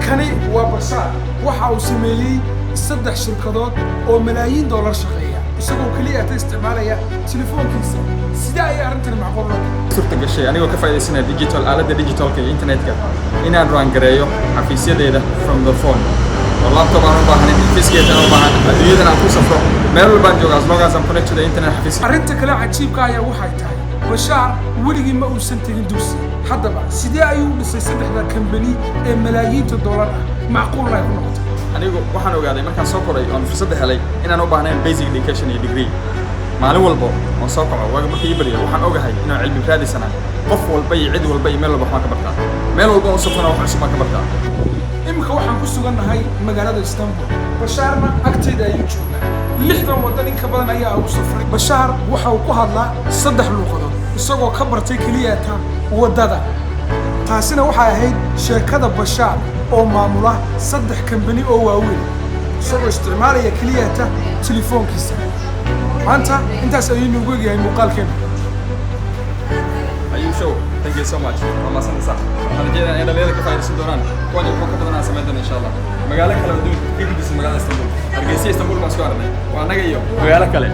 kani waa Bashaar waxa uu sameeyay 3 shirkadood oo malaayiin dollar shaqeeya isagoo kaliya isticmaalaya telefoonkiisa sida ay arrintan macquul ah suurta gashay anigoo ka faa'iideysanaya digital aalada digitalka iyo internetka inaan run gareeyo xafiisyadeeda from the phone laptop aan u baahnayn xafiiskeeda aan u baahnayn adduunyada aan ku safro meel walba aan joogo as long as I'm connected to the internet xafiis arrinta kale cajiibka ah waxay tahay Bashaar weligii ma uusan tagin dugsi haddaba sidee ayuu dhisay 3 company ee malaayiin dollar ah macquul ay ku noqotay anigu waxaan ogaaday markaan soo koray oo fursad helay inaan u baahnayn basic education iyo degree maalin walba oo soo kaco waaga markii bariyo waxaan ogahay inaan cilmi raadisana qof walba iyo cid walba iyo meel walba waxaan ka bartaa meel walba oo safana wax cusub ka bartaa imika waxaan ku sugannahay magaalada Istanbul Bashaarna agteeda ayuu joogaa 60 wadan in ka badan ayaa ugu safray Bashaar waxa uu ku hadlaa 3 luqadood isagoo ka bartay kaliya wadada taasina waxay ahayd sheekada Bashaar oo maamula 3 company oo waaweyn isagoo isticmaalaya kaliya telefoonkiisa maanta intaas ayuu nagu yahay muuqaalkeena show. Thank you so much. والله سنة صح. أنا جينا أنا ليلة كفاية سندوران. كوني كوكب بدنا سمعتنا إن شاء الله. مقالة كلا ودون. كيف بس مقالة إسطنبول. أرجسي إسطنبول مسكارنا. وأنا جايو. مقالة كلا.